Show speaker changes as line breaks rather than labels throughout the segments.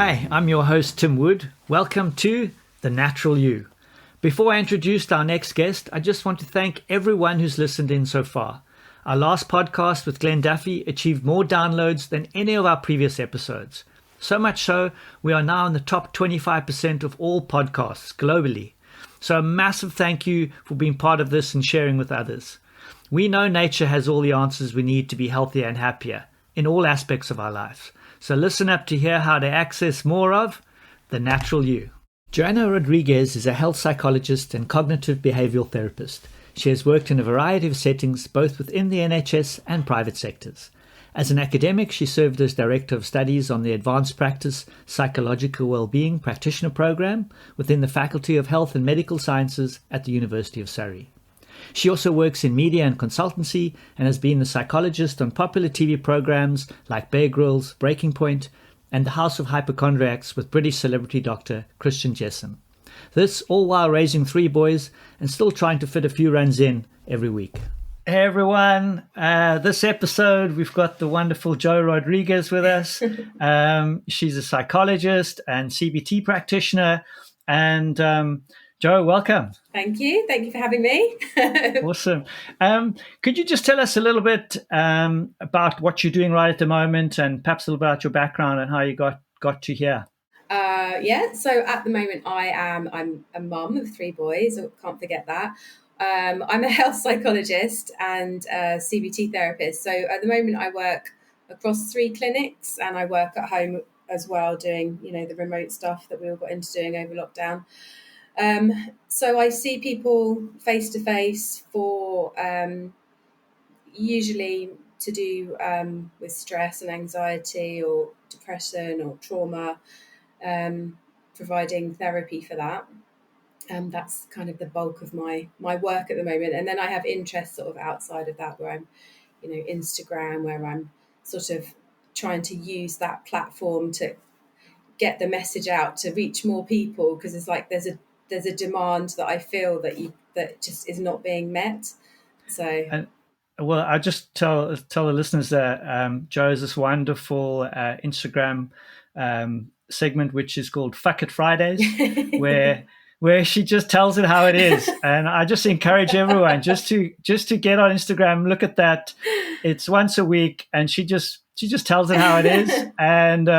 Hi, I'm your host, Tim Wood. Welcome to The Natural You. Before I introduce our next guest, I just want to thank everyone who's listened in so far. Our last podcast with Glenn Duffy achieved more downloads than any of our previous episodes. So much so, we are now in the top 25% of all podcasts globally. So a massive thank you for being part of this and sharing with others. We know nature has all the answers we need to be healthier and happier in all aspects of our lives. So listen up to hear how to access more of the natural you. Joanna Rodriguez is a health psychologist and cognitive behavioral therapist. She has worked in a variety of settings, both within the NHS and private sectors. As an academic, she served as Director of Studies on the Advanced Practice Psychological Wellbeing Practitioner Program within the Faculty of Health and Medical Sciences at the University of Surrey. She also works in media and consultancy and has been the psychologist on popular TV programs like Bear Grylls, Breaking Point, and The House of Hypochondriacs with British celebrity doctor Christian Jessen. This all while raising 3 boys and still trying to fit a few runs in every week. Hey everyone, this episode we've got the wonderful Jo Rodriguez with us. She's a psychologist and CBT practitioner. And Jo, welcome.
Thank you. Thank you for having me.
Awesome. Could you just tell us a little bit about what you're doing right at the moment and perhaps a little bit about your background and how you got to here?
So at the moment I'm a mum of 3 boys. I can't forget that. I'm a health psychologist and a CBT therapist. So at the moment I work across 3 clinics and I work at home as well doing, the remote stuff that we all got into doing over lockdown. So I see people face to face for usually to do with stress and anxiety or depression or trauma, providing therapy for that. That's kind of the bulk of my work at the moment. And then I have interests sort of outside of that where I'm, Instagram, where I'm sort of trying to use that platform to get the message out to reach more people, because it's like there's a demand that I feel that just is not being met. So,
well, I just tell the listeners that Jo has this wonderful Instagram segment which is called "Fuck It Fridays," where she just tells it how it is, and I just encourage everyone just to get on Instagram, look at that. It's once a week, and she just tells it how it is, and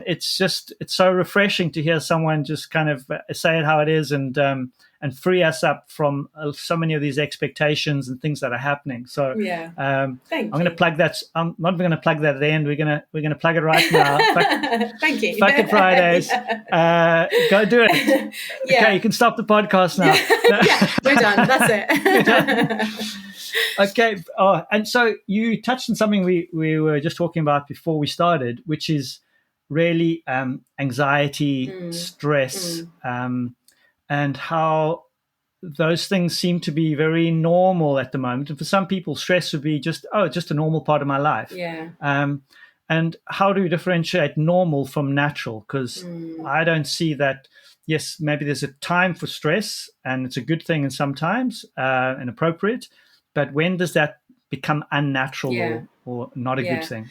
it's so refreshing to hear someone just kind of say it how it is and free us up from so many of these expectations and things that are happening. So I'm going to plug that. I'm not going to plug that at the end. We're going to plug it right now.
Thank you.
Fuck It Fridays. Go do it. Yeah. Okay, you can stop the podcast now.
Yeah, we're done. That's it.
Okay. Oh, and so you touched on something we were just talking about before we started, which is really anxiety, stress, and how those things seem to be very normal at the moment. And for some people, stress would be just a normal part of my life.
Yeah.
And how do you differentiate normal from natural? Because I don't see that. Yes, maybe there's a time for stress, and it's a good thing, and sometimes and appropriate. But when does that become unnatural or not a good thing?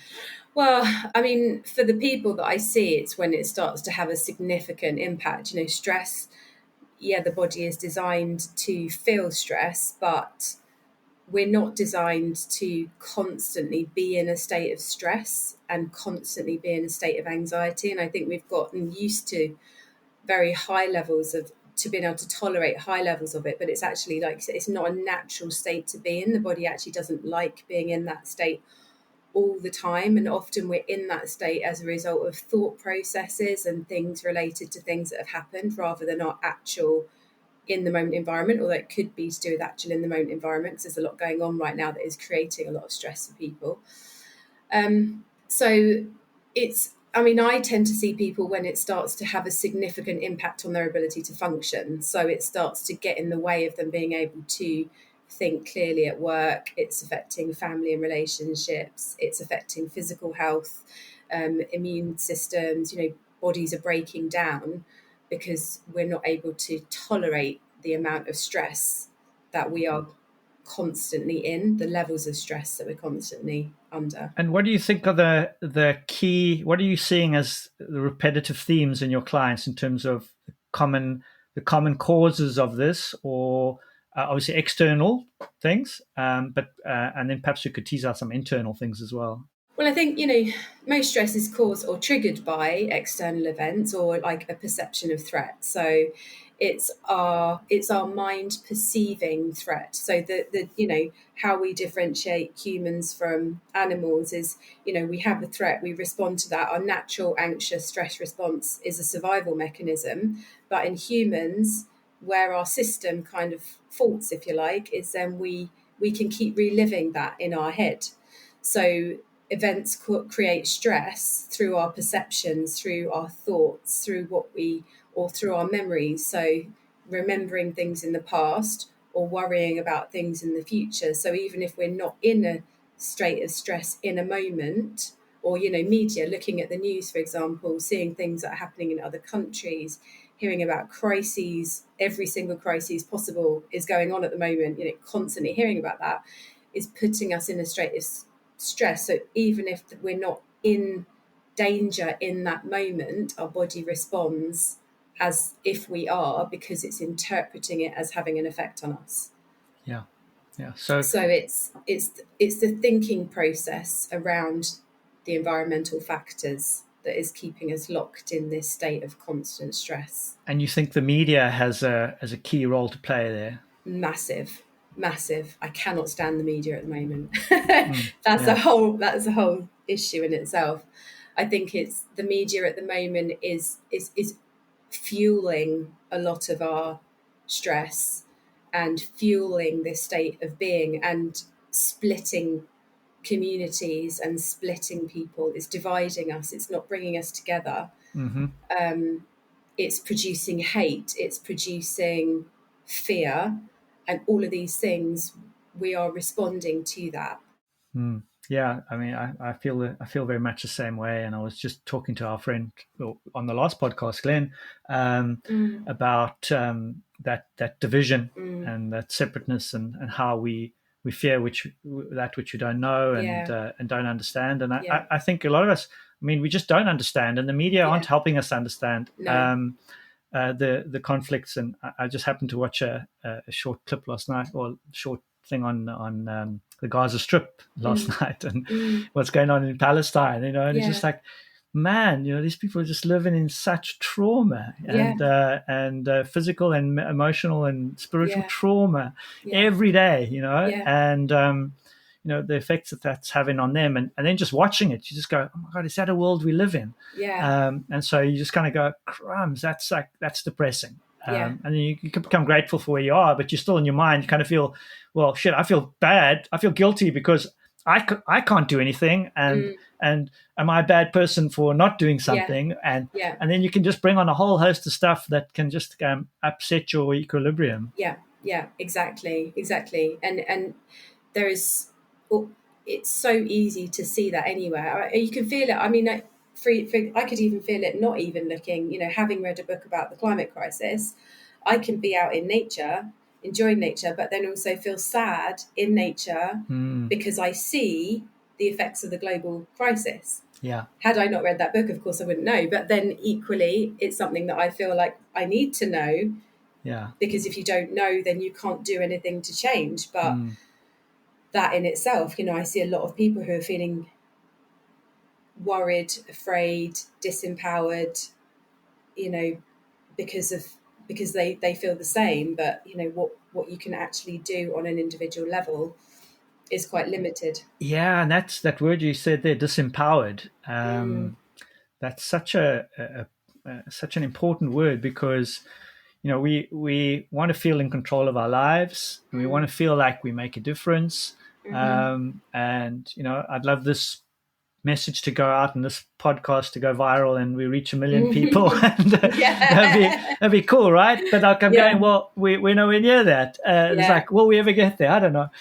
Well, I mean, for the people that I see, it's when it starts to have a significant impact. Stress, the body is designed to feel stress, but we're not designed to constantly be in a state of stress and constantly be in a state of anxiety. And I think we've gotten used to very high levels to being able to tolerate high levels of it, but it's actually it's not a natural state to be in. The body actually doesn't like being in that state all the time, and often we're in that state as a result of thought processes and things related to things that have happened rather than our actual in the moment environment, or that could be to do with actual in the moment environment, because there's a lot going on right now that is creating a lot of stress for people. So I tend to see people when it starts to have a significant impact on their ability to function. So it starts to get in the way of them being able to think clearly at work. It's affecting family and relationships. It's affecting physical health, immune systems. Bodies are breaking down because we're not able to tolerate the amount of stress that we are constantly in, the levels of stress that we're constantly under.
And what do you think are the key? What are you seeing as the repetitive themes in your clients in terms of the common causes of this, or obviously external things, but and then perhaps you could tease out some internal things as well.
Well, I think, most stress is caused or triggered by external events or like a perception of threat. So it's our mind perceiving threat. So the how we differentiate humans from animals is, we have a threat, we respond to that. Our natural anxious stress response is a survival mechanism. But in humans, where our system kind of faults, if you like, is then we can keep reliving that in our head. So events create stress through our perceptions, through our thoughts, through our memories. So remembering things in the past or worrying about things in the future. So even if we're not in a state of stress in a moment, or media, looking at the news, for example, seeing things that are happening in other countries, hearing about crises, every single crisis possible is going on at the moment, constantly hearing about that is putting us in a state of stress. So even if we're not in danger in that moment, our body responds as if we are, because it's interpreting it as having an effect on us.
Yeah, yeah. So
it's the thinking process around the environmental factors that is keeping us locked in this state of constant stress.
And you think the media has a key role to play there?
Massive. I cannot stand the media at the moment.
That's
a whole issue in itself. I think it's the media at the moment is fueling a lot of our stress and fueling this state of being and splitting communities and splitting people. It's dividing us. It's not bringing us together. It's producing hate. It's producing fear. And all of these things, we are responding to that.
Yeah, I mean, I feel very much the same way. And I was just talking to our friend on the last podcast, Glenn, about that division and that separateness and how we fear that which we don't know and don't understand. And I think a lot of us, I mean, we just don't understand, and the media aren't helping us understand.
No.
The conflicts. And I just happened to watch a short clip last night, or short thing on the Gaza Strip last night, and what's going on in Palestine, and it's just like, man, these people are just living in such trauma and physical and emotional and spiritual trauma every day, and the effects that's having on them, and then just watching it, you just go, oh my God, is that a world we live in? And so you just kind of go, crumbs, that's depressing. And then you can become grateful for where you are, but you're still in your mind, you kind of feel, well, shit, I feel bad, I feel guilty because I can't do anything, and am I a bad person for not doing something? And then you can just bring on a whole host of stuff that can just upset your equilibrium.
Exactly. And there is, it's so easy to see that anywhere. You can feel it. I mean, I could even feel it not even looking, having read a book about the climate crisis. I can be out in nature, enjoying nature, but then also feel sad in nature because I see the effects of the global crisis. Had I not read that book, of course I wouldn't know. But then equally, it's something that I feel like I need to know. Because if you don't know, then you can't do anything to change. But that in itself, I see a lot of people who are feeling worried, afraid, disempowered, because they feel the same, but what you can actually do on an individual level is quite limited.
And that's that word you said there, disempowered. That's such such an important word, because we want to feel in control of our lives, and we want to feel like we make a difference. And I'd love this message to go out and this podcast to go viral and we reach 1 million people. And that'd be cool, right? But like I'm going, well, we're nowhere near that. It's like, will we ever get there? I don't know.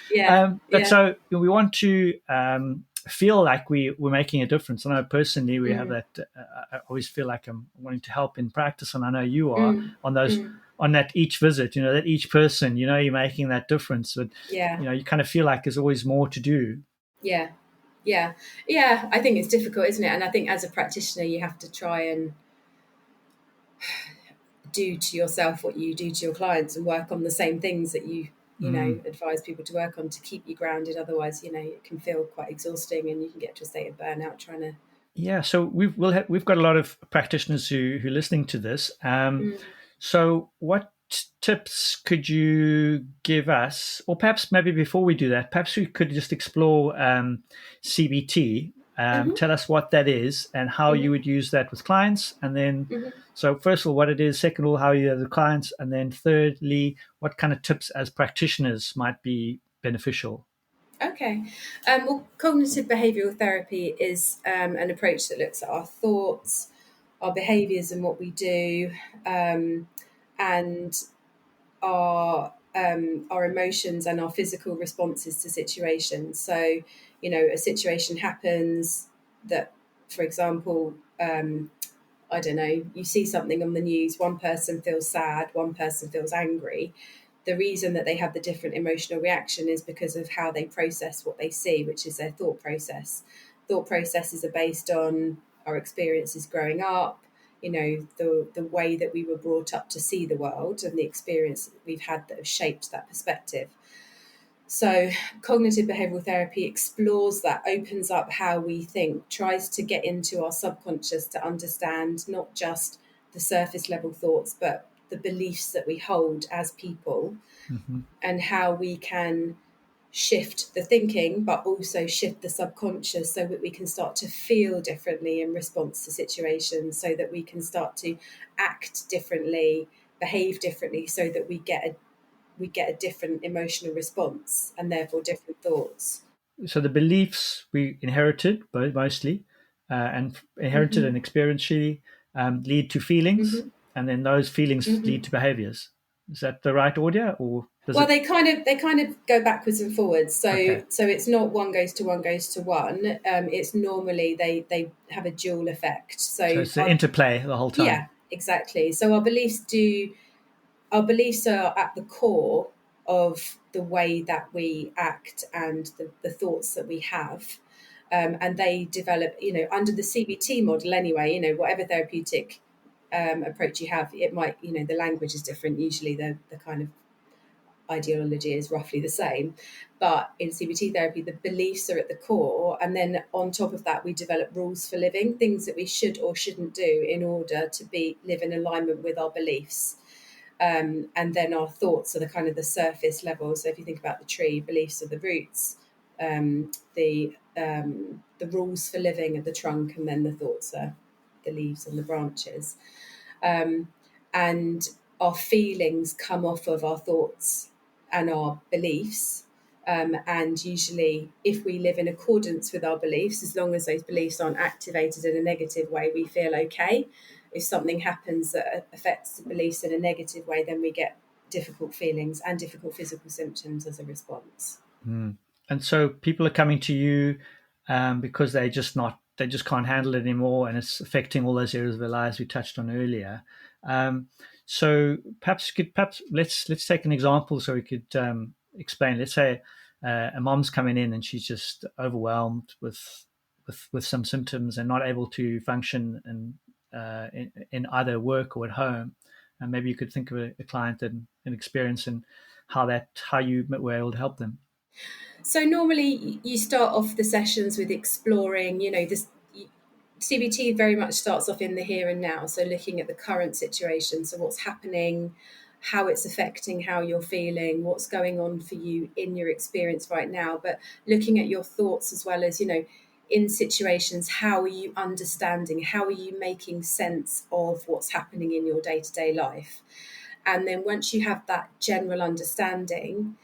But so we want to feel like we're making a difference. I know personally we have that. I always feel like I'm wanting to help in practice, and I know you are on on that each visit, that each person, you're making that difference. But,
Yeah.
you kind of feel like there's always more to do.
Yeah. Yeah. Yeah. I think it's difficult, isn't it? And I think as a practitioner, you have to try and do to yourself what you do to your clients and work on the same things that you know, advise people to work on to keep you grounded. Otherwise, it can feel quite exhausting and you can get to a state of burnout trying to.
Yeah, so we've got a lot of practitioners who are listening to this.
Mm.
So what tips could you give us, or perhaps maybe before we do that, perhaps we could just explore CBT.
Mm-hmm.
Tell us what that is and how you
Mm-hmm.
would use that with clients, and then
Mm-hmm.
so first of all, what it is. Second of all, how you use it with clients, and then thirdly, what kind of tips as practitioners might be beneficial.
Okay. Well, cognitive behavioral therapy is an approach that looks at our thoughts, our behaviors, and what we do, and our emotions and our physical responses to situations. So, a situation happens that, for example, I don't know, you see something on the news, one person feels sad, one person feels angry. The reason that they have the different emotional reaction is because of how they process what they see, which is their thought process. Thought processes are based on our experiences growing up, the way that we were brought up to see the world and the experience that we've had that have shaped that perspective. So, cognitive behavioral therapy explores that, opens up how we think, tries to get into our subconscious to understand not just the surface level thoughts, but the beliefs that we hold as people,
Mm-hmm.
and how we can shift the thinking, but also shift the subconscious so that we can start to feel differently in response to situations, so that we can start to act differently, behave differently, so that we get a different emotional response and therefore different thoughts.
So the beliefs we inherited, mostly, and inherited
Mm-hmm.
and experientially, lead to feelings,
Mm-hmm.
and then those feelings
Mm-hmm.
lead to behaviors. Is that the right order, or does
Well,
it?
they kind of go backwards and forwards. So
Okay,
so it's not one goes to one goes to one. It's normally they have a dual effect.
so
So
it's the interplay the whole time.
yeah, exactly. So our beliefs are at the core of the way that we act and the thoughts that we have. And they develop, under the CBT model anyway, whatever therapeutic approach you have, it might, the language is different. Usually the kind of ideology is roughly the same. But in CBT therapy, the beliefs are at the core. And then on top of that, we develop rules for living, things that we should or shouldn't do in order to live in alignment with our beliefs. And then our thoughts are the kind of the surface level. So if you think about the tree, beliefs are the roots, the rules for living are the trunk, and then the thoughts are the leaves and the branches. And our feelings come off of our thoughts and our beliefs. And usually, if we live in accordance with our beliefs, as long as those beliefs aren't activated in a negative way, we feel okay. If something happens that affects the beliefs in a negative way, then we get difficult feelings and difficult physical symptoms as a response.
Mm. And so people are coming to you because they just can't handle it anymore, and it's affecting all those areas of their lives we touched on earlier. Um, so perhaps let's take an example so we could explain. Let's say a mom's coming in and she's just overwhelmed with some symptoms and not able to function in either work or at home. And maybe you could think of a client and an experience and how you were able to help them.
So normally you start off the sessions with exploring, this CBT very much starts off in the here and now. So looking at the current situation, so what's happening, how it's affecting how you're feeling, what's going on for you in your experience right now, but looking at your thoughts as well as, in situations, how are you understanding, how are you making sense of what's happening in your day-to-day life? And then once you have that general understanding,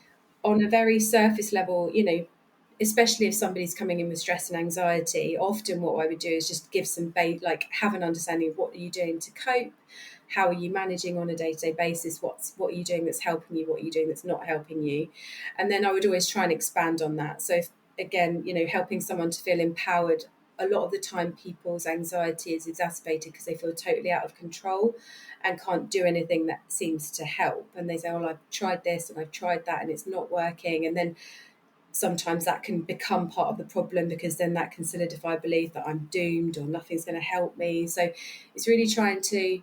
on a very surface level, especially if somebody's coming in with stress and anxiety, often what I would do is just give have an understanding of what are you doing to cope, how are you managing on a day-to-day basis, what are you doing that's helping you, what are you doing that's not helping you, and then I would always try and expand on that. So if, again, helping someone to feel empowered a lot of the time people's anxiety is exacerbated because they feel totally out of control and can't do anything that seems to help. And they say, "Oh, I've tried this and I've tried that and it's not working." And then sometimes that can become part of the problem, because then that can solidify belief that I'm doomed or nothing's going to help me. So it's really trying to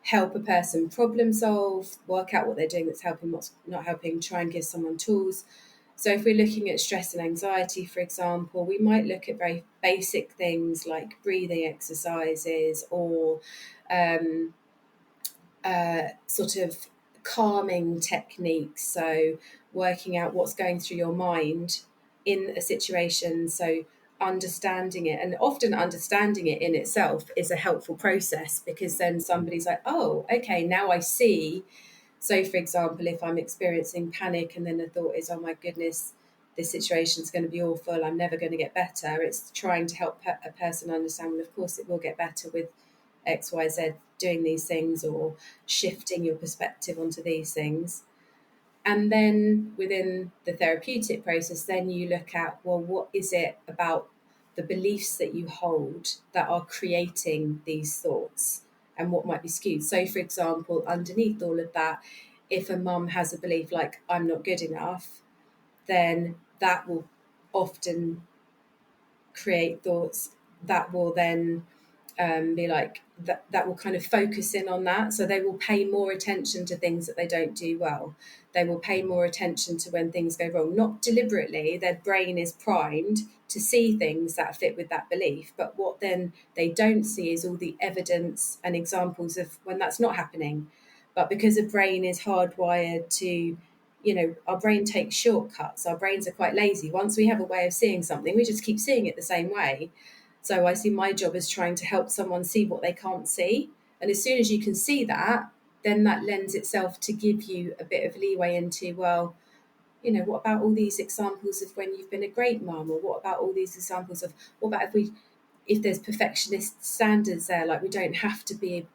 help a person problem solve, work out what they're doing that's helping, what's not helping, try and give someone tools. So if we're looking at stress and anxiety, for example, we might look at very basic things like breathing exercises or sort of calming techniques. So working out what's going through your mind in a situation. So understanding it, and often understanding it in itself is a helpful process, because then somebody's like, oh, okay, now I see. So for example, if I'm experiencing panic and then the thought is, oh my goodness, this situation is going to be awful, I'm never going to get better, it's trying to help a person understand, well, of course it will get better with XYZ, doing these things or shifting your perspective onto these things. And then within the therapeutic process, then you look at, well, what is it about the beliefs that you hold that are creating these thoughts, and what might be skewed? So, for example, underneath all of that, if a mum has a belief like, I'm not good enough, then that will often create thoughts that will then be like that will kind of focus in on that. So they will pay more attention to things that they don't do well. They will pay more attention to when things go wrong, not deliberately. Their brain is primed to see things that fit with that belief, but what then they don't see is all the evidence and examples of when that's not happening. But because a brain is hardwired to, our brain takes shortcuts. Our brains are quite lazy. Once we have a way of seeing something, we just keep seeing it the same way. So I see my job as trying to help someone see what they can't see. And as soon as you can see that, then that lends itself to give you a bit of leeway into, well, what about all these examples of when you've been a great mum? Or what about all these examples of, what about if there's perfectionist standards there, like we don't have to be,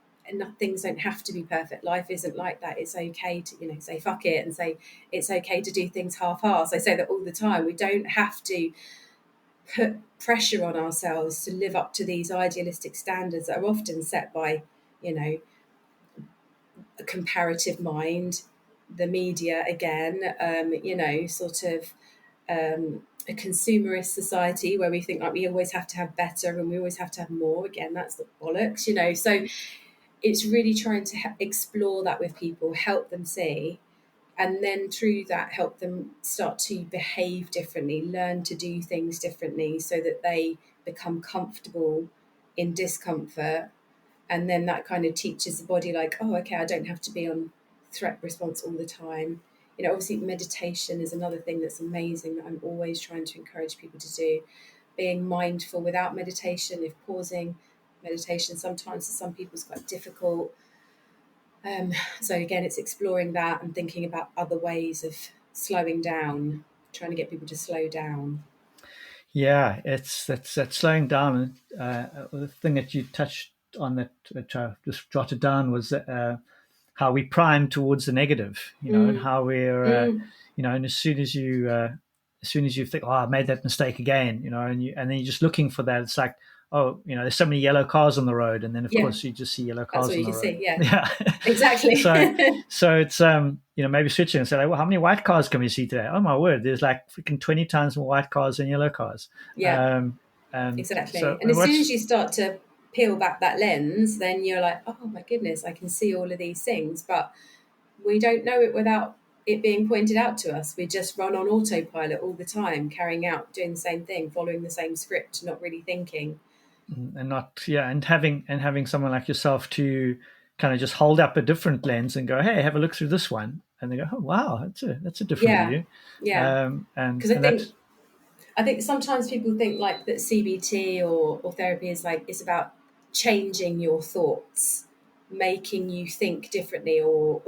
things don't have to be perfect. Life isn't like that. It's okay to, say fuck it and say it's okay to do things half-assed. I say that all the time. We don't have to put pressure on ourselves to live up to these idealistic standards that are often set by, a comparative mind, the media again, sort of a consumerist society where we think like we always have to have better and we always have to have more. Again, that's the bollocks. So it's really trying to explore that with people, help them see, and then through that help them start to behave differently, learn to do things differently so that they become comfortable in discomfort. And then that kind of teaches the body like, oh, okay, I don't have to be on threat response all the time. Obviously meditation is another thing that's amazing that I'm always trying to encourage people to do. Being mindful without meditation, if pausing meditation sometimes for some people is quite difficult. So again, it's exploring that and thinking about other ways of slowing down, trying to get people to slow down.
Yeah, it's that slowing down. The thing that you touched on that I just jotted down was how we prime towards the negative, and how and as soon as you think, oh, I made that mistake again, and then you're just looking for that. It's like, oh, there's so many yellow cars on the road, and then of
Yeah,
course you just see yellow
that's
cars
what
on
you
the
can
road.
see. Yeah,
Yeah.
exactly.
So it's maybe switching and say like, well, how many white cars can we see today? Oh my word, there's like freaking 20 times more white cars than yellow cars.
Yeah,
And
exactly.
so
And as soon as
what's
you start to peel back that lens, then you're like, oh my goodness, I can see all of these things. But we don't know it without it being pointed out to us. We just run on autopilot all the time, carrying out, doing the same thing, following the same script, not really thinking.
and not yeah and having someone like yourself to kind of just hold up a different lens and go, hey, have a look through this one, and they go, oh wow, that's a different
Yeah,
view.
yeah.
And
Because I
that's
think I think sometimes people think like that CBT or therapy is like it's about changing your thoughts, making you think differently, or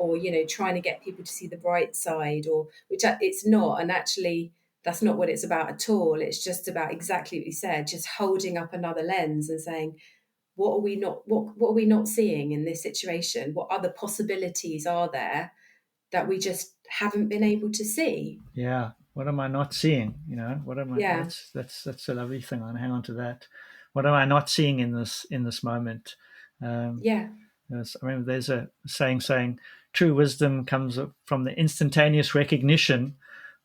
trying to get people to see the bright side, or which it's not. And actually, that's not what it's about at all. It's just about exactly what you said, just holding up another lens and saying, what are we not seeing in this situation? What other possibilities are there that we just haven't been able to see?
yeah, what am I not seeing? What am I?
Yeah.
That's a lovely thing. I hang on to that. What am I not seeing in this moment? Um,
Yeah.
yes, I remember there's a saying true wisdom comes from the instantaneous recognition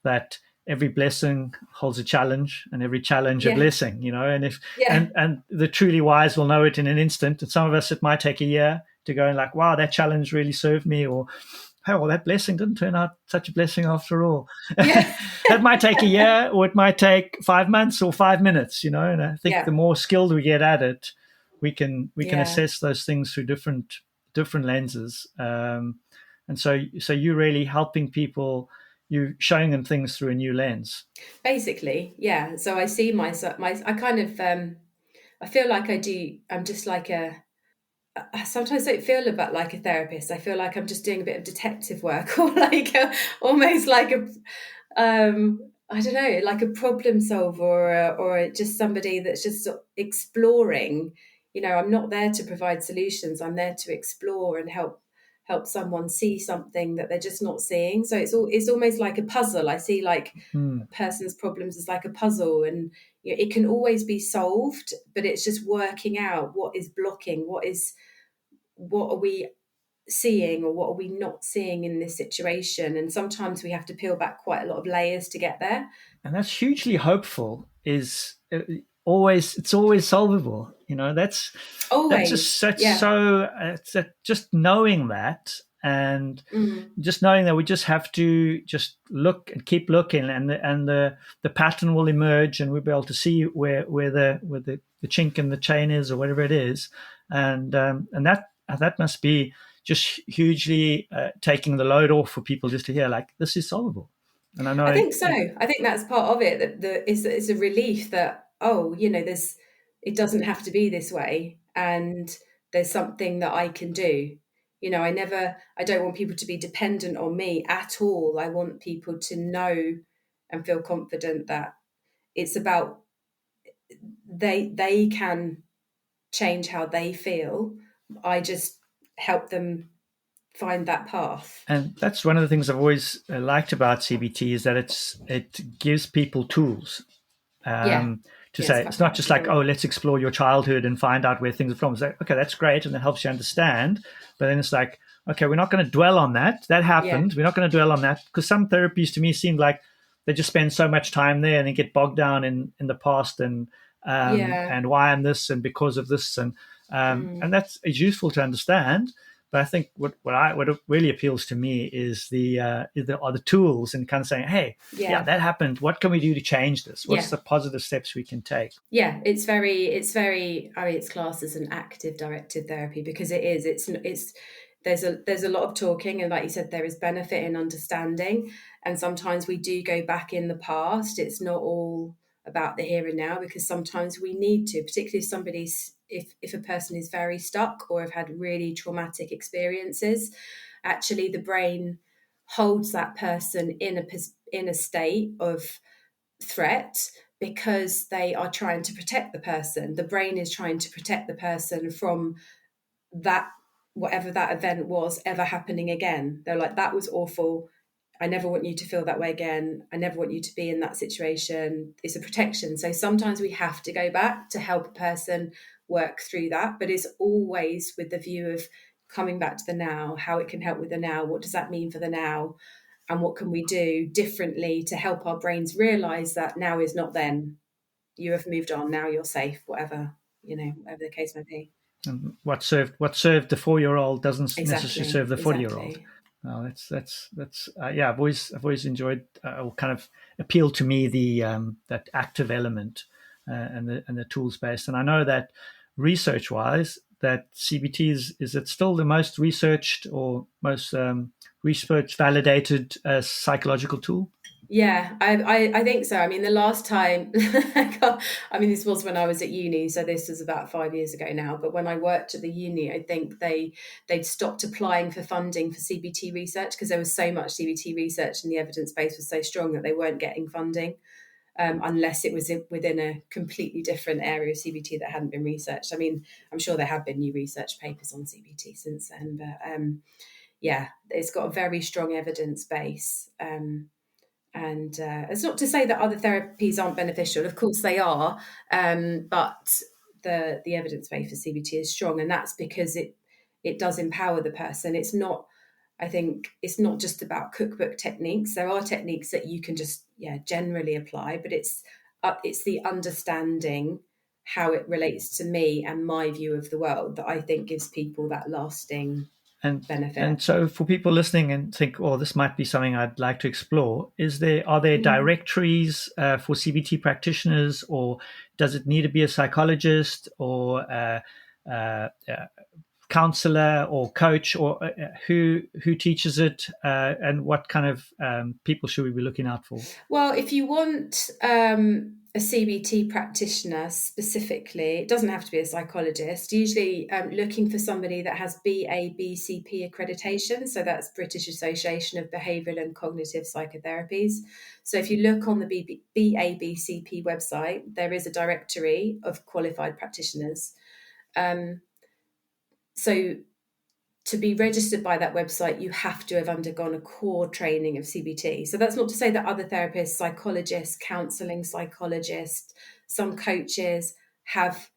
that every blessing holds a challenge and every challenge a
Yeah.
blessing, and if
Yeah.
and the truly wise will know it in an instant. And some of us, it might take a year to go and like, wow, that challenge really served me, or oh, well, that blessing didn't turn out such a blessing after all.
Yeah.
That might take a year, or it might take 5 months or 5 minutes, and I think the
Yeah.
more skilled we get at it, we can
Yeah.
assess those things through different lenses. And so you're really helping people, you showing them things through a new lens.
Basically, yeah. So I see myself, I kind of, I feel like I'm just like I sometimes don't feel about like a therapist. I feel like I'm just doing a bit of detective work or like almost like I don't know, like a problem solver or just somebody that's just exploring. I'm not there to provide solutions. I'm there to explore and help someone see something that they're just not seeing. So it's almost like a puzzle. I see like
Hmm.
a person's problems as like a puzzle, and it can always be solved, but it's just working out what is blocking, what are we seeing or what are we not seeing in this situation. And sometimes we have to peel back quite a lot of layers to get there.
And that's hugely hopeful. Is always it's always solvable. That's
Always.
just that's
Yeah.
so it's just knowing that, and
Mm.
just knowing that we just have to just look and keep looking, and the pattern will emerge, and we'll be able to see where the chink in the chain is, or whatever it is, and that must be just hugely taking the load off for people, just to hear like this is solvable. And I
I
know,
think so. I think that's part of it. That it's a relief that, oh, there's, it doesn't have to be this way, and there's something that I can do. I don't want people to be dependent on me at all. I want people to know and feel confident that it's about they can change how they feel. I just help them find that path.
and that's one of the things I've always liked about CBT, is that it gives people tools,
Yeah.
um, to
Yeah, it's
say
quite
it's not just like,
practical.
oh, let's explore your childhood and find out where things are from. It's like, okay, that's great, and it helps you understand. But then it's like, okay, we're not going to dwell on that. That
Yeah.
happened. We're not going to dwell on that, because some therapies to me seem like they just spend so much time there and they get bogged down in the past,
Yeah.
and why I'm this and because of this, and
Mm.
that's it's useful to understand. But I think what really appeals to me is are the tools, and kind of saying, hey, yeah,
Yeah.
that happened. What can we do to change this? What's
Yeah.
the positive steps we can take?
Yeah. It's very, I mean, it's classed as an active directed therapy because it is. It's there's a lot of talking, and like you said, there is benefit in understanding. And sometimes we do go back in the past. It's not all about the here and now, because sometimes we need to, particularly if if a person is very stuck or have had really traumatic experiences. Actually, the brain holds that person in a state of threat because they are trying to protect the person. The brain is trying to protect the person from that, whatever that event was, ever happening again. They're like, that was awful. I never want you to feel that way again. I never want you to be in that situation. It's a protection. So sometimes we have to go back to help a person work through that, but it's always with the view of coming back to the now, how it can help with the now. What does that mean for the now? And what can we do differently to help our brains realize that now is not then? You have moved on. Now you're safe, whatever the case may be.
And what served the 4-year-old doesn't necessarily
Exactly.
serve the 40-year-old.
Exactly.
No, that's yeah. I've always enjoyed, or kind of appealed to me, the that active element, and the tools based. And I know that research wise, that CBT is it still the most researched or most research validated psychological tool?
Yeah, I think so. I mean, the last time, I mean, this was when I was at uni, so this was about 5 years ago now. But when I worked at the uni, I think they'd stopped applying for funding for CBT research because there was so much CBT research and the evidence base was so strong that they weren't getting funding, unless it was within a completely different area of CBT that hadn't been researched. I mean, I'm sure there have been new research papers on CBT since then, but yeah, it's got a very strong evidence base. And it's not to say that other therapies aren't beneficial. Of course they are, but the evidence base for CBT is strong, and that's because it does empower the person. It's not, I think it's not just about cookbook techniques. There are techniques that you can just generally apply, but it's the understanding how it relates to me and my view of the world that I think gives people that lasting benefit.
And so for people listening and think, oh, this might be something I'd like to explore, are there directories for CBT practitioners, or does it need to be a psychologist or counselor or coach, or who teaches it, and what kind of people should we be looking out for?
Well, if you want a CBT practitioner specifically, it doesn't have to be a psychologist. Usually looking for somebody that has BABCP accreditation. So that's British Association of Behavioural and Cognitive Psychotherapies. So if you look on the BABCP website, there is a directory of qualified practitioners. So to be registered by that website, you have to have undergone a core training of CBT. So that's not to say that other therapists, psychologists, counselling psychologists, some coaches have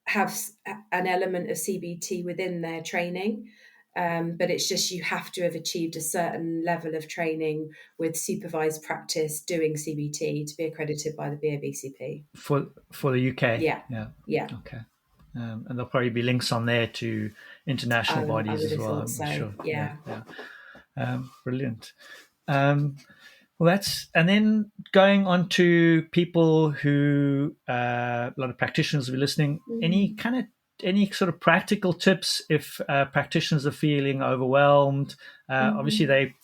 an element of CBT within their training. But it's just you have to have achieved a certain level of training with supervised practice doing CBT to be accredited by the BABCP.
For the UK?
Yeah.
Okay. And there'll probably be links on there to international bodies as well.
So.
I'm sure.
Yeah.
Brilliant. Well, and then going on to people who a lot of practitioners will be listening. Any sort of practical tips if practitioners are feeling overwhelmed? Obviously, they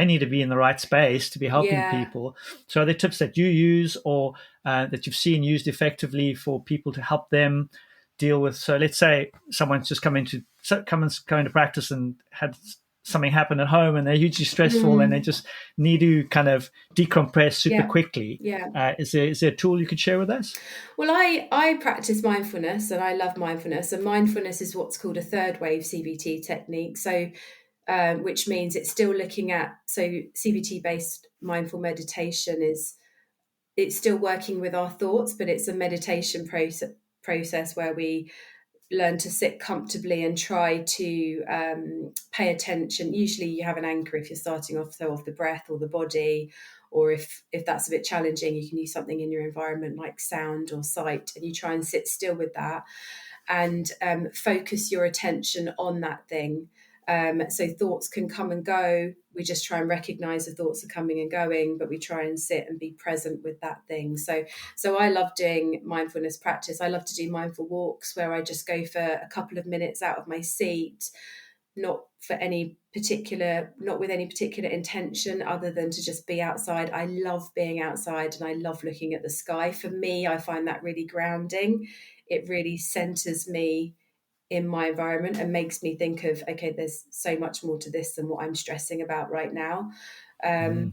need to be in the right space to be helping people. So are there tips that you use or that you've seen used effectively for people to help them deal with? So let's say someone's just come into practice and had something happen at home and they're hugely stressful and they just need to kind of decompress super quickly. Is there a tool you could share with us?
Well, I practice mindfulness and I love mindfulness, and mindfulness is what's called a third wave CBT technique. So which means it's still looking at, so CBT based mindful meditation it's still working with our thoughts, but it's a meditation process where we learn to sit comfortably and try to pay attention. Usually you have an anchor if you're starting off the breath or the body, or if that's a bit challenging, you can use something in your environment like sound or sight, and you try and sit still with that and focus your attention on that thing. So thoughts can come and go. We just try and recognize the thoughts are coming and going, but we try and sit and be present with that thing. So I love doing mindfulness practice. I love to do mindful walks where I just go for a couple of minutes out of my seat, not with any particular intention other than to just be outside. I love being outside and I love looking at the sky. For me, I find that really grounding. It really centers me in my environment and makes me think of, okay, there's so much more to this than what I'm stressing about right now.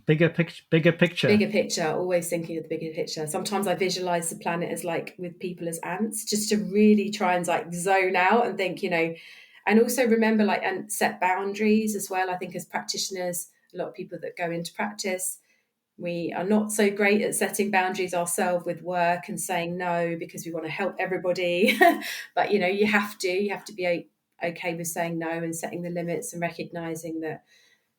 Bigger picture,
always thinking of the bigger picture. Sometimes I visualize the planet as like with people as ants, just to really try and like zone out and think, and also remember and set boundaries as well. I think as practitioners, a lot of people that go into practice, we are not so great at setting boundaries ourselves with work and saying no because we want to help everybody. But, you have to be okay with saying no and setting the limits and recognizing that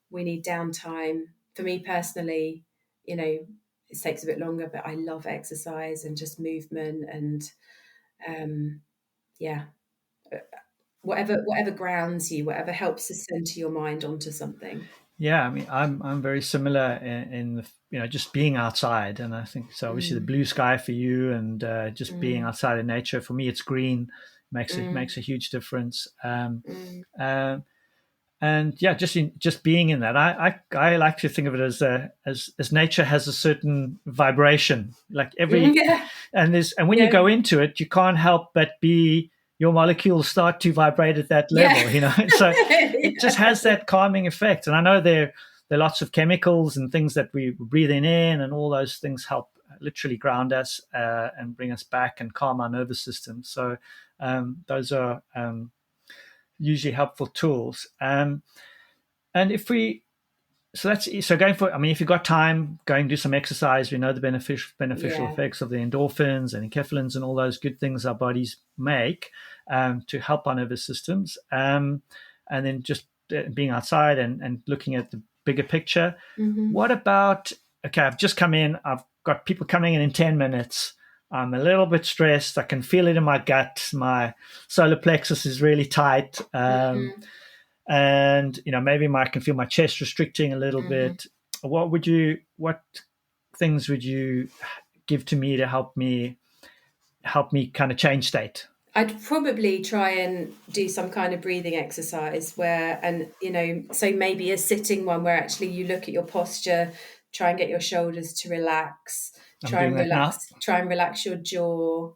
we need downtime. For me personally, it takes a bit longer, but I love exercise and just movement and, whatever grounds you, whatever helps to center your mind onto something.
Yeah, I mean, I'm very similar in the, just being outside, and I think so. Obviously, the blue sky for you, and just being outside in nature. For me, it's green, makes a huge difference. And yeah, just being in that, I like to think of it as nature has a certain vibration, like and when you go into it, you can't help but be. Your molecules start to vibrate at that level, so it just has that calming effect. And I know there are lots of chemicals and things that we breathe in, and all those things help literally ground us and bring us back and calm our nervous system. So those are usually helpful tools. And if we So going for, I mean, if you've got time, go and do some exercise. We know the beneficial
Yeah.
effects of the endorphins and enkephalins and all those good things our bodies make to help our nervous systems. And then just being outside and looking at the bigger picture. What about, okay, I've just come in, I've got people coming in 10 minutes. I'm a little bit stressed. I can feel it in my gut. My solar plexus is really tight. And maybe I can feel my chest restricting a little bit. What things would you give to me to help me kind of change state?
I'd probably try and do some kind of breathing exercise so maybe a sitting one where actually you look at your posture, try and get your shoulders to relax,
I'm doing that now.
try and relax your jaw,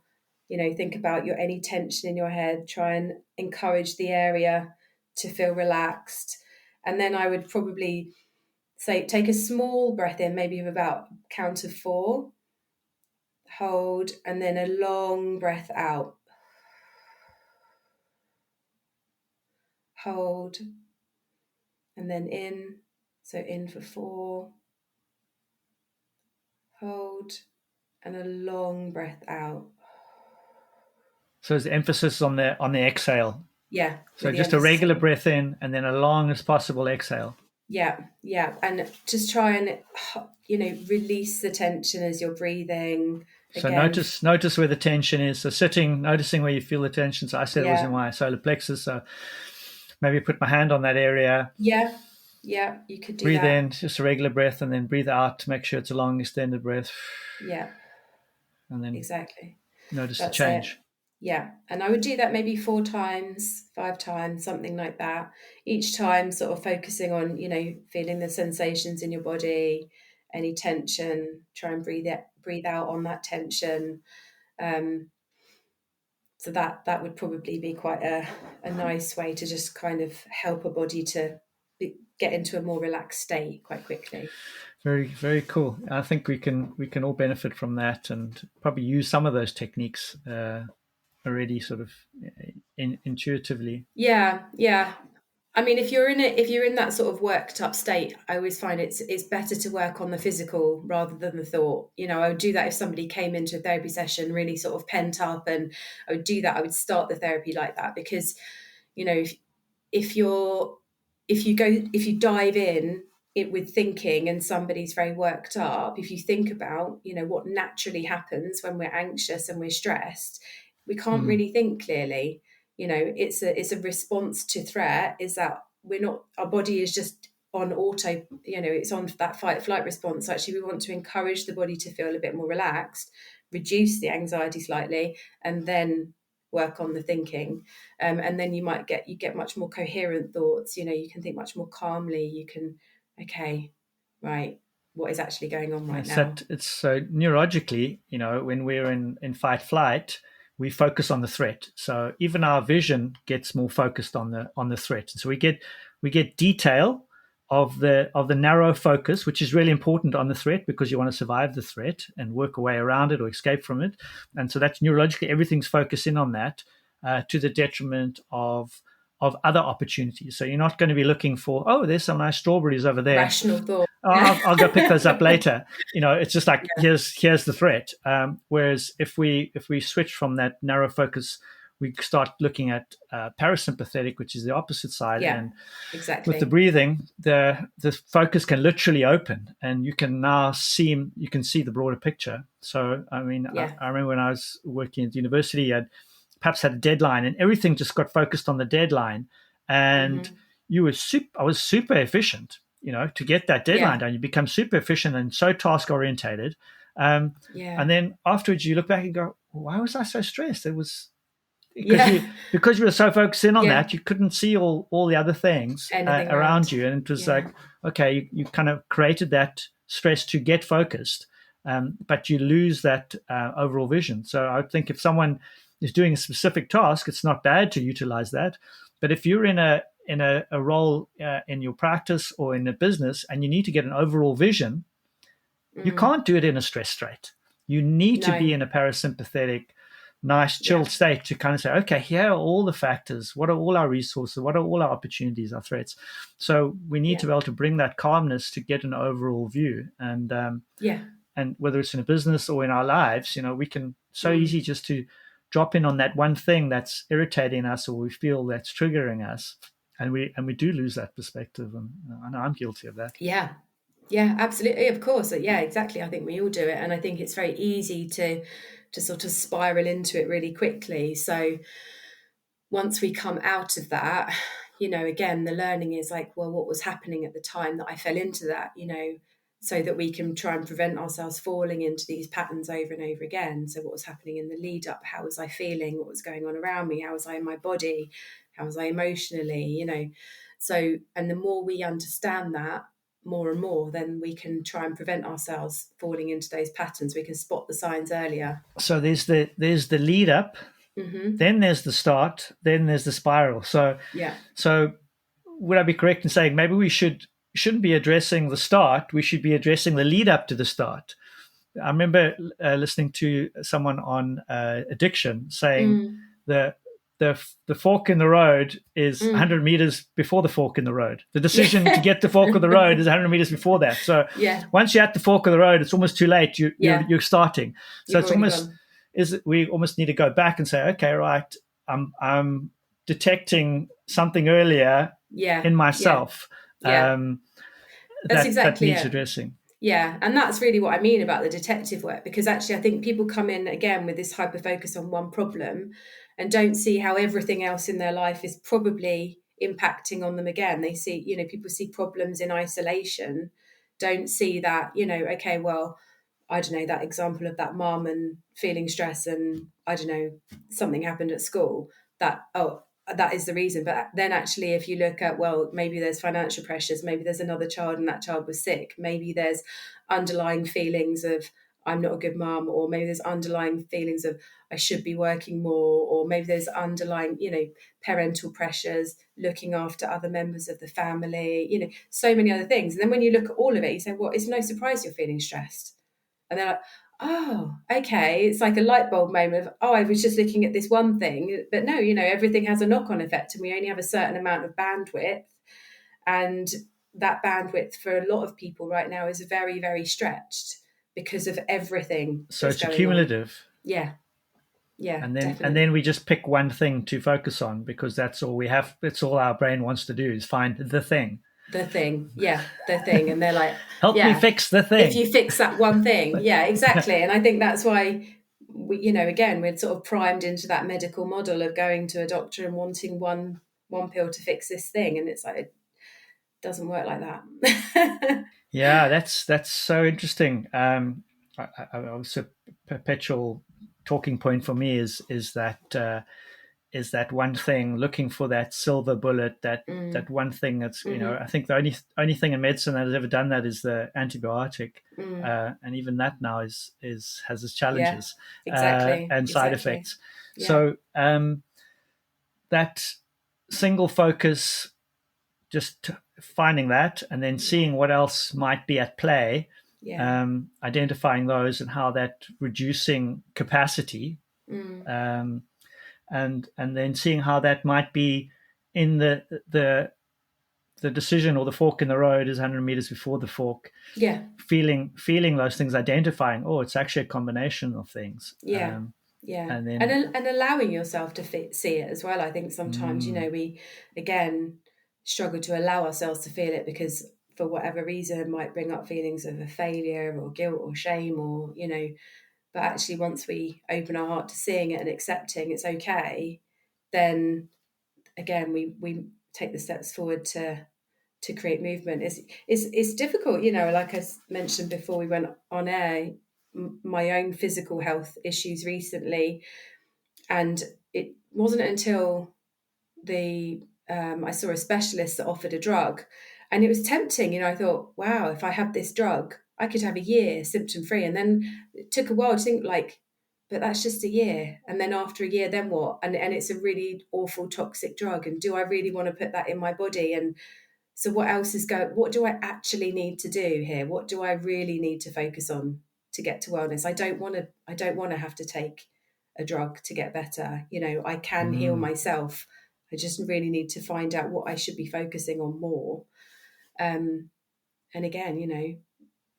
think about any tension in your head, try and encourage the area to feel relaxed. And then I would probably say, take a small breath in, maybe of about count of 4, hold, and then a long breath out. Hold, and then in. So in for 4, hold, and a long breath out.
So there's emphasis on the exhale.
Yeah.
So just a regular breath in and then a long as possible exhale.
Yeah, and just try and release the tension as you're breathing.
So notice where the tension is. So sitting, noticing where you feel the tension. So I said it was in my solar plexus. So maybe put my hand on that area.
Yeah, you could do
breathe
that.
Breathe in, just a regular breath, and then breathe out to make sure it's a long, extended breath.
Yeah.
And then
exactly.
Notice the change.
Yeah, and I would do that maybe 4 times, 5 times, something like that. Each time sort of focusing on, feeling the sensations in your body, any tension, try and breathe out on that tension. So that would probably be quite a nice way to just kind of help a body to get into a more relaxed state quite quickly.
Very, very cool. I think we can all benefit from that and probably use some of those techniques already sort of intuitively.
Yeah. I mean, if you're in that sort of worked up state, I always find it's better to work on the physical rather than the thought. I would do that if somebody came into a therapy session really sort of pent up, and I would do that. I would start the therapy like that because, if you dive in it with thinking and somebody's very worked up, if you think about, what naturally happens when we're anxious and we're stressed, we can't really think clearly. It's a response to threat, is that our body is just on auto, it's on that fight flight response. So actually we want to encourage the body to feel a bit more relaxed, reduce the anxiety slightly, and then work on the thinking. And then you get much more coherent thoughts. You can think much more calmly. You can, okay, right, what is actually going on right now?
It's so neurologically, when we're in fight flight, we focus on the threat. So even our vision gets more focused on the threat. And so we get detail of the narrow focus, which is really important on the threat because you want to survive the threat and work a way around it or escape from it. And so that's neurologically, everything's focusing on that to the detriment of other opportunities. So you're not going to be looking for, oh, there's some nice strawberries over there.
Rational thought.
I'll go pick those up later. It's just like, here's the threat. Whereas if we switch from that narrow focus, we start looking at parasympathetic, which is the opposite side.
Yeah,
and
exactly.
With the breathing, the focus can literally open, and you can see the broader picture. So, I mean, I remember when I was working at the university, I perhaps had a deadline, and everything just got focused on the deadline, and I was super efficient. To get that deadline done, you become super efficient and so task orientated. And then afterwards, you look back and go, "Why was I so stressed?" It was because you were so focused in on that, you couldn't see all the other things around you, and it was like, okay, you kind of created that stress to get focused, but you lose that overall vision. So I think if someone is doing a specific task, it's not bad to utilize that. But if you're in a role in your practice or in a business and you need to get an overall vision, you can't do it in a stress state. You need to be in a parasympathetic nice chill state to kind of say, okay, here are all the factors. What are all our resources? What are all our opportunities, our threats? So we need to be able to bring that calmness to get an overall view. And whether it's in a business or in our lives, we can easy just to drop in on that one thing that's irritating us or we feel that's triggering us. And we do lose that perspective. And I know I'm guilty of that.
Yeah. Yeah, absolutely. Of course. Yeah, exactly. I think we all do it. And I think it's very easy to sort of spiral into it really quickly. So once we come out of that, again, the learning is like, well, what was happening at the time that I fell into that, so that we can try and prevent ourselves falling into these patterns over and over again. So what was happening in the lead up? How was I feeling? What was going on around me? How was I in my body? How was I emotionally? So, and the more we understand that, more and more, then we can try and prevent ourselves falling into those patterns. We can spot the signs earlier.
So there's the lead up, then there's the start, then there's the spiral. So would I be correct in saying maybe we shouldn't be addressing the start, we should be addressing the lead up to the start? I remember listening to someone on addiction saying the fork in the road is 100 meters before the fork in the road. The decision to get the fork of the road is 100 meters before that. So once you're at the fork of the road, it's almost too late. You're starting. So it's almost we almost need to go back and say, okay, right, I'm detecting something earlier in myself
That's exactly
that needs addressing.
Yeah, and that's really what I mean about the detective work, because actually I think people come in again with this hyper focus on one problem and don't see how everything else in their life is probably impacting on them again. They see, people see problems in isolation, don't see that, okay, well, I don't know, that example of that mom and feeling stress and I don't know, something happened at school that is the reason. But then actually, if you look at, well, maybe there's financial pressures, maybe there's another child and that child was sick, maybe there's underlying feelings of I'm not a good mom, or maybe there's underlying feelings of I should be working more, or maybe there's underlying, parental pressures, looking after other members of the family, so many other things. And then when you look at all of it, you say, well, it's no surprise you're feeling stressed. And they're like, oh, okay. It's like a light bulb moment of, I was just looking at this one thing. But no, everything has a knock-on effect and we only have a certain amount of bandwidth. And that bandwidth for a lot of people right now is very, very stretched because of everything.
So it's accumulative.
Yeah. Yeah.
And then we just pick one thing to focus on because that's all we have. It's all our brain wants to do is find the thing.
The thing. And they're like,
help me fix the thing.
If you fix that one thing. Yeah, exactly. And I think that's why we, again, we're sort of primed into that medical model of going to a doctor and wanting one pill to fix this thing. And it's like, it doesn't work like that.
Yeah, that's so interesting. I was a perpetual talking point for me is that one thing, looking for that silver bullet, that one thing that's, I think the only thing in medicine that has ever done that is the antibiotic. And even that now has its challenges and side effects. Yeah. So that single focus, just finding that and then seeing what else might be at play, identifying those and how that reducing capacity, and then seeing how that might be in the decision or the fork in the road is 100 meters before the fork.
Yeah.
Feeling those things, identifying, it's actually a combination of things.
And then and allowing yourself to see it as well. I think sometimes, we, again, struggle to allow ourselves to feel it because for whatever reason it might bring up feelings of a failure or guilt or shame or, but actually, once we open our heart to seeing it and accepting it's okay, then again we take the steps forward to create movement. It's difficult, like I mentioned before we went on air, my own physical health issues recently, and it wasn't until I saw a specialist that offered a drug, and it was tempting. I thought, wow, if I had this drug, I could have a year symptom free. And then it took a while to think but that's just a year. And then after a year, then what? And it's a really awful toxic drug. And do I really want to put that in my body? And so what else what do I actually need to do here? What do I really need to focus on to get to wellness? I don't want to have to take a drug to get better. I can heal myself. I just really need to find out what I should be focusing on more. And again,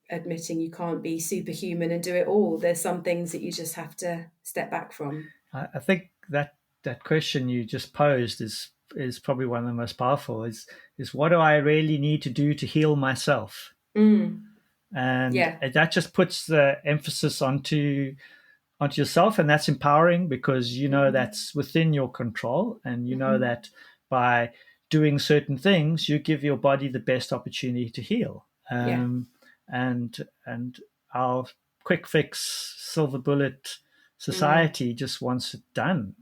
admitting you can't be superhuman and do it all. There's some things that you just have to step back from.
I think that question you just posed is probably one of the most powerful. Is what do I really need to do to heal myself? And that just puts the emphasis onto yourself, and that's empowering because that's within your control, and that by doing certain things you give your body the best opportunity to heal. And our quick fix silver bullet society just wants it done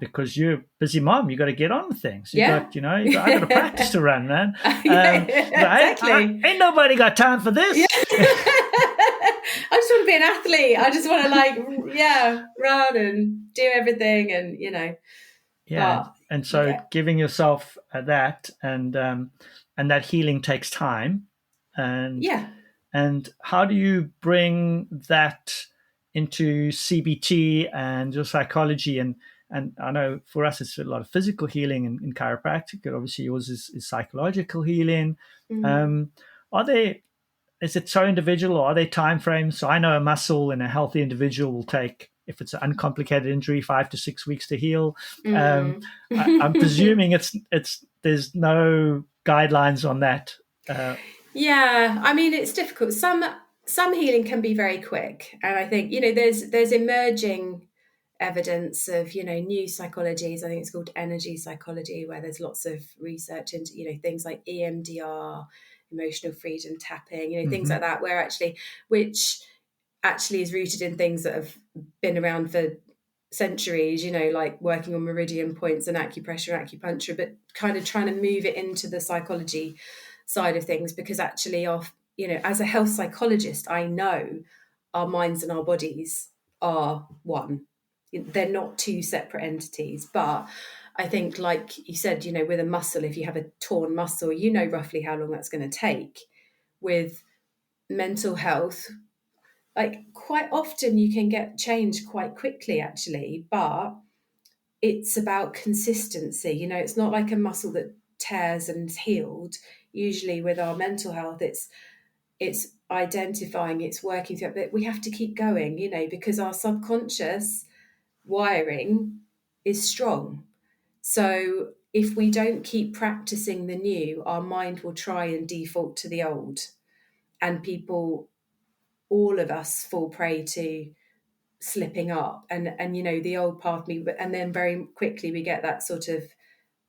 because you're a busy mom, you got to get on with things. I got a practice to run, man.
Exactly.
Ain't nobody got time for this.
I just want to be an athlete. I just want to run and do everything, and
and so giving yourself that, and that healing takes time, and how do you bring that into CBT and your psychology? And I know for us it's a lot of physical healing in chiropractic, and obviously yours is psychological healing. Is it so individual, or are there time frames? So I know a muscle in a healthy individual will take, if it's an uncomplicated injury, 5 to 6 weeks to heal. I'm presuming it's there's no guidelines on that.
It's difficult. Some healing can be very quick, and I think there's emerging evidence of new psychologies. I think it's called energy psychology, where there's lots of research into things like EMDR, emotional freedom tapping, things like that, which actually is rooted in things that have been around for centuries, like working on meridian points and acupressure, acupuncture, but kind of trying to move it into the psychology side of things, because actually as a health psychologist, I know our minds and our bodies are one. They're not two separate entities. But I think, like you said, with a muscle, if you have a torn muscle, roughly how long that's going to take. With mental health, quite often you can get change quite quickly, actually, but it's about consistency. It's not like a muscle that tears and is healed. Usually with our mental health, it's identifying, it's working through it, but we have to keep going, because our subconscious wiring is strong. So if we don't keep practicing the new, our mind will try and default to the old. And all of us fall prey to slipping up and the old part of me, and then very quickly we get that sort of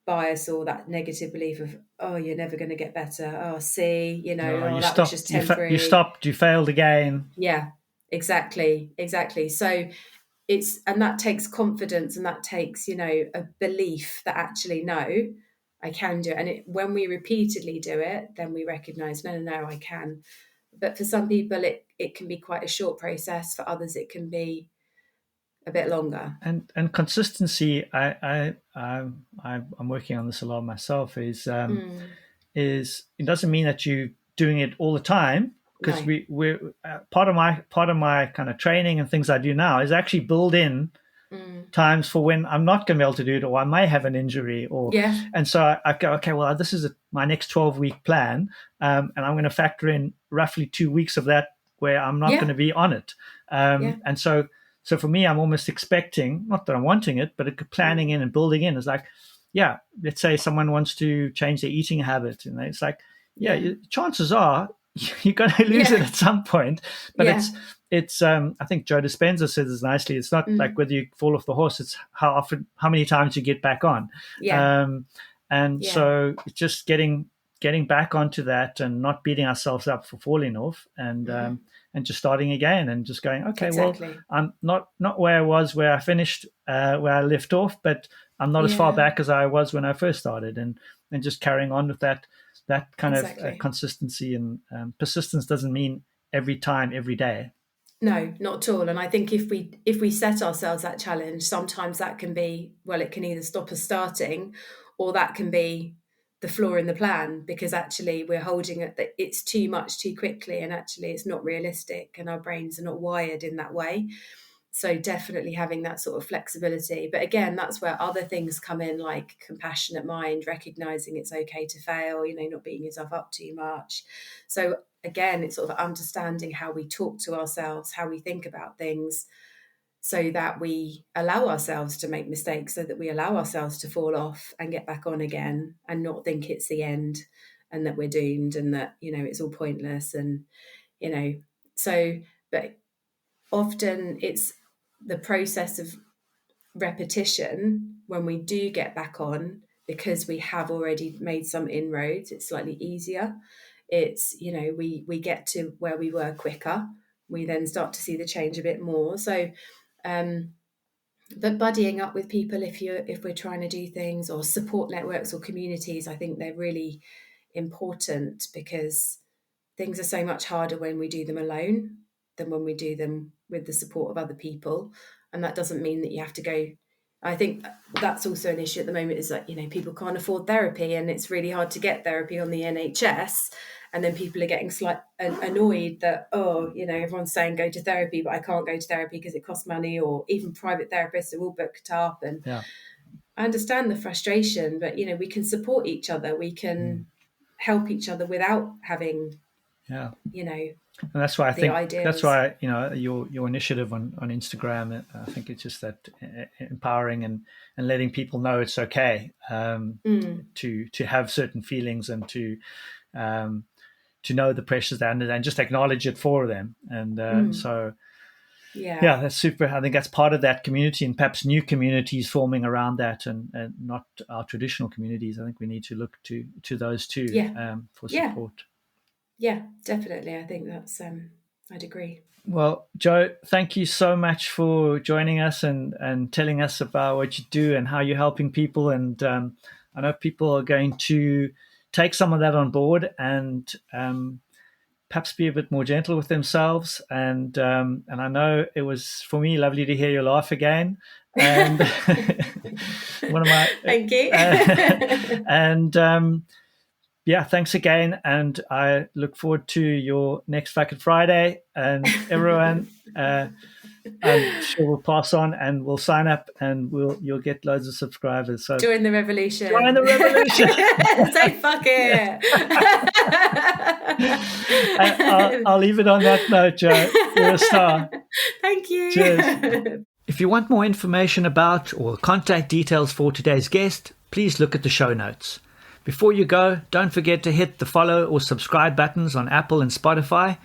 bias or that negative belief of, oh, you're never going to get better. Oh, see, that was just temporary.
You stopped, you failed again.
Yeah, exactly. So and that takes confidence, and that takes, a belief that actually, no, I can do it. And when we repeatedly do it, then we recognize, no, I can. But for some people, it can be quite a short process. For others, it can be a bit longer.
And consistency, I'm working on this a lot myself, is it doesn't mean that you're doing it all the time, because we're part of my kind of training and things I do now is actually build in times for when I'm not going to be able to do it, or I may have an injury, and so I go, okay, well, this is my next 12-week plan, and I'm going to factor in roughly 2 weeks of that where I'm not going to be on it, and so for me, I'm almost expecting, not that I'm wanting it, but planning in and building in is like, let's say someone wants to change their eating habit, and it's like, chances are you're going to lose it at some point. But it's I think Joe Dispenza says this nicely. It's not like whether you fall off the horse; it's how many times you get back on. So it's just getting back onto that and not beating ourselves up for falling off, and just starting again and just going, okay, well, I'm not where I was, where I finished, where I left off, but I'm not as far back as I was when I first started, and just carrying on with that kind of consistency and persistence. Doesn't mean every time, every day.
No, not at all. And I think if we set ourselves that challenge, sometimes that can be, well, it can either stop us starting, or that can be the flaw in the plan, because actually we're holding it that it's too much too quickly, and actually it's not realistic, and our brains are not wired in that way. So definitely having that sort of flexibility. But again, that's where other things come in, like compassionate mind, recognizing it's okay to fail, not beating yourself up too much. So again, it's sort of understanding how we talk to ourselves, how we think about things, so that we allow ourselves to make mistakes, so that we allow ourselves to fall off and get back on again, and not think it's the end and that we're doomed and that, it's all pointless. And, but often it's the process of repetition when we do get back on, because we have already made some inroads. It's slightly easier. It's, we get to where we were quicker. We then start to see the change a bit more. So, but buddying up with people, if we're trying to do things, or support networks or communities, I think they're really important, because things are so much harder when we do them alone than when we do them with the support of other people. And that doesn't mean that you have to go. I think that's also an issue at the moment, is that, people can't afford therapy, and it's really hard to get therapy on the NHS. And then people are getting annoyed that, everyone's saying go to therapy, but I can't go to therapy because it costs money, or even private therapists are all booked up. And I understand the frustration, but, we can support each other. We can help each other without having,
and that's why I think
ideas.
That's why, your initiative on Instagram, I think it's just that empowering and letting people know it's okay to have certain feelings, and to know the pressures and just acknowledge it for them. And so that's super. I think that's part of that community, and perhaps new communities forming around that, and not our traditional communities. I think we need to look to those too for support.
Yeah, definitely. I think that's, I'd agree.
Well, Jo, thank you so much for joining us and telling us about what you do and how you're helping people. And I know people are going to take some of that on board, and perhaps be a bit more gentle with themselves. And I know it was, for me, lovely to hear your laugh again. And
thank you.
Thanks again. And I look forward to your next Fucking Friday. And everyone, I'm sure we'll pass on and we'll sign up, and you'll get loads of subscribers. So
join the revolution.
Say
fuck it.
I'll leave it on that note, Jo. You're a star.
Thank you.
Cheers. If you want more information about or contact details for today's guest, please look at the show notes. Before you go, don't forget to hit the follow or subscribe buttons on Apple and Spotify.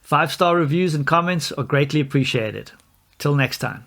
5-star reviews and comments are greatly appreciated. Till next time.